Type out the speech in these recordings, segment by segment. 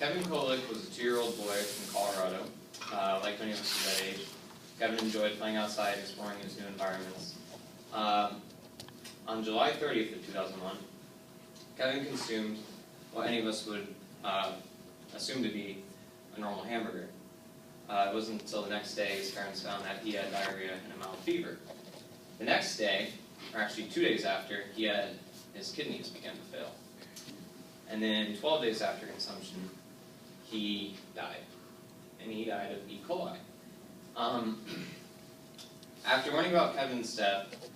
Kevin Kolick was a 2-year-old boy from Colorado. Like many of us at that age, Kevin enjoyed playing outside, exploring his new environments. On July 30th of 2001, Kevin consumed what any of us would assume to be a normal hamburger. It wasn't until the next day his parents found that he had diarrhea and a mild fever. The next day, or actually 2 days after, his kidneys began to fail. And then 12 days after consumption, he died. And he died of E. coli. After learning about Kevin's death,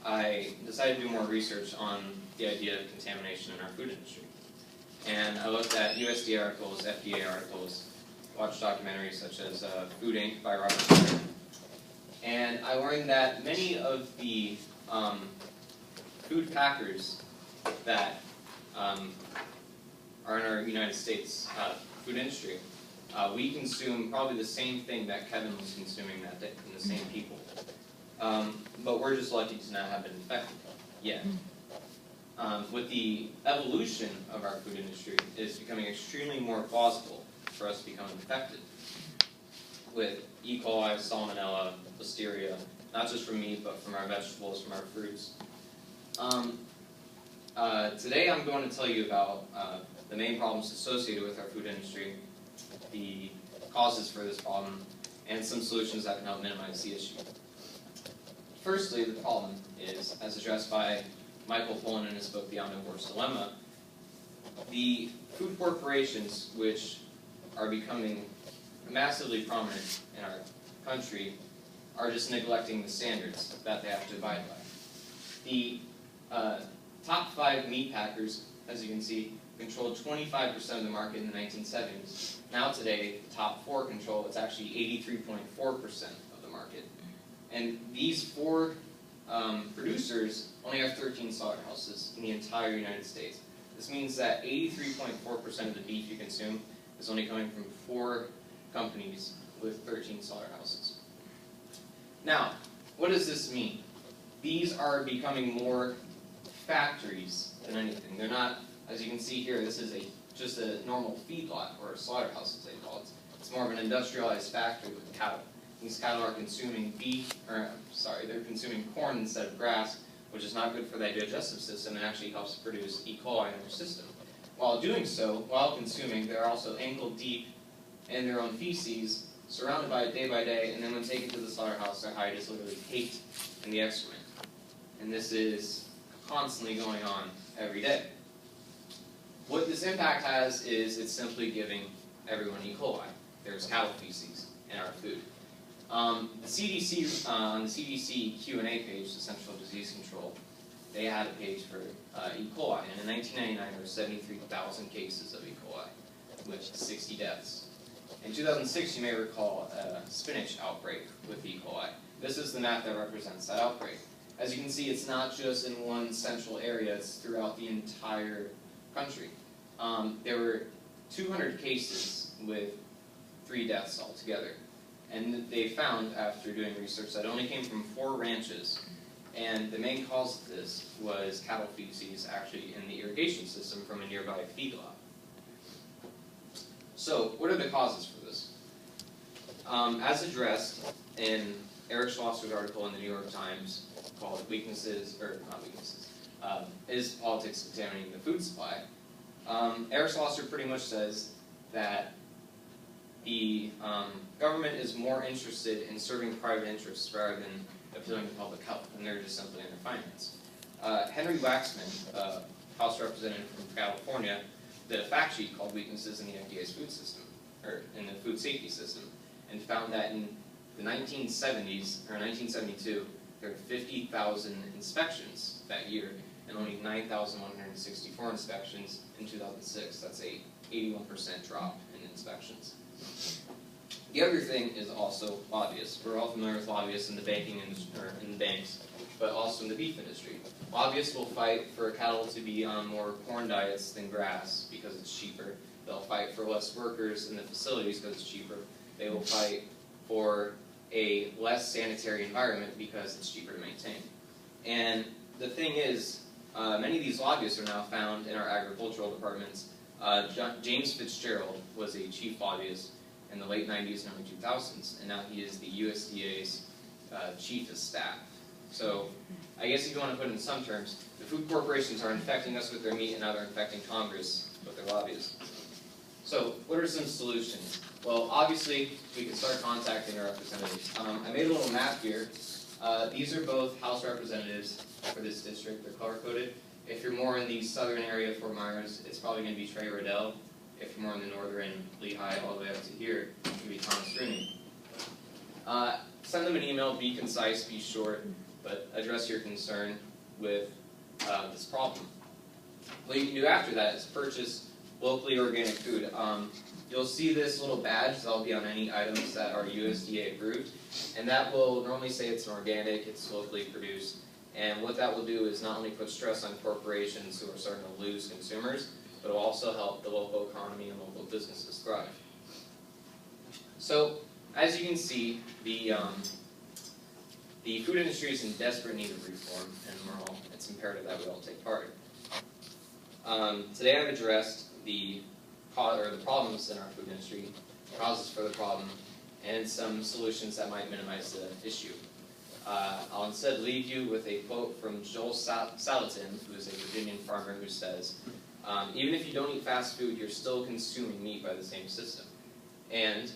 I decided to do more research on the idea of contamination in our food industry. And I looked at USDA articles, FDA articles, watched documentaries such as Food Inc. by Robert Turner. And I learned that many of the food packers that are in our United States food industry, we consume probably the same thing that Kevin was consuming that day from the same people. But we're just lucky to not have been infected yet. With the evolution of our food industry, it's becoming extremely more plausible for us to become infected with E. coli, salmonella, listeria, not just from meat, but from our vegetables, from our fruits. Today I'm going to tell you about the main problems associated with our food industry, the causes for this problem, and some solutions that can help minimize the issue. Firstly, the problem is, as addressed by Michael Pollan in his book, The Omnivore's Dilemma, the food corporations, which are becoming massively prominent in our country, are just neglecting the standards that they have to abide by. The top 5 meat packers, as you can see, controlled 25% of the market in the 1970s. Now today, the top 4 control, it's actually 83.4% of the market. And these 4 producers only have 13 slaughterhouses in the entire United States. This means that 83.4% of the beef you consume is only coming from 4 companies with 13 slaughterhouses. Now, what does this mean? These are becoming more factories than anything. They're not, as you can see here, this is just a normal feedlot, or a slaughterhouse as they call it. It's more of an industrialized factory with cattle. These cattle are consuming they're consuming corn instead of grass, which is not good for their digestive system and actually helps produce E. coli in their system. While doing so, while consuming, they're also ankle deep in their own feces, surrounded by it day by day, and then when taken to the slaughterhouse, their hide is literally caked in the excrement. And this is constantly going on every day. What this impact has is it's simply giving everyone E. coli. There's cattle feces in our food. The CDC, on the CDC Q&A page, the Central Disease Control, they had a page for E. coli, and in 1999 there were 73,000 cases of E. coli, with 60 deaths. In 2006, you may recall a spinach outbreak with E. coli. This is the map that represents that outbreak. As you can see, it's not just in one central area, it's throughout the entire country. There were 200 cases with 3 deaths altogether. And they found, after doing research, that it only came from 4 ranches. And the main cause of this was cattle feces actually in the irrigation system from a nearby feedlot. So, what are the causes for this? As addressed in Eric Schlosser's article in the New York Times called Is Politics Contaminating the Food Supply? Eric Schlosser pretty much says that the government is more interested in serving private interests rather than appealing to public health, and they're just simply in their finance. Henry Waxman, a House representative from California, did a fact sheet called Weaknesses in the FDA's food system, or in the food safety system, and found that in the 1970s, or 1972, there were 50,000 inspections that year, and only 9,164 inspections in 2006. That's a 81% drop in inspections. The other thing is also lobbyists. We're all familiar with lobbyists in the banking industry, or in the banks, but also in the beef industry. Lobbyists will fight for cattle to be on more corn diets than grass because it's cheaper. They'll fight for less workers in the facilities because it's cheaper. They will fight for a less sanitary environment because it's cheaper to maintain. And the thing is, many of these lobbyists are now found in our agricultural departments James Fitzgerald was a chief lobbyist in the late 90s and early 2000s, and now he is the USDA's chief of staff. So I guess if you want to put it in some terms, the food corporations are infecting us with their meat and now they're infecting Congress with their lobbyists. So what are some solutions? Well, obviously, we can start contacting our representatives. I made a little map here. These are both House representatives for this district. They're color-coded. If you're more in the southern area of Fort Myers, it's probably going to be Trey Riddell. If you're more in the northern, Lehigh, all the way up to here, it's going to be Thomas Rooney. Send them an email, be concise, be short, but address your concern with this problem. What you can do after that is purchase locally organic food. You'll see this little badge that'll be on any items that are USDA approved, and that will normally say it's an organic, it's locally produced, and what that will do is not only put stress on corporations who are starting to lose consumers, but it will also help the local economy and local businesses thrive. So, as you can see, the food industry is in desperate need of reform, and it's imperative that we all take part. Today I've addressed the problems in our food industry, causes for the problem, and some solutions that might minimize the issue. I'll instead leave you with a quote from Joel Salatin, who is a Virginian farmer, who says, even if you don't eat fast food, you're still consuming meat by the same system. And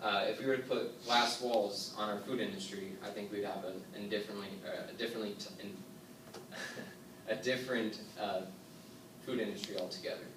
if we were to put glass walls on our food industry, I think we'd have a different food industry altogether.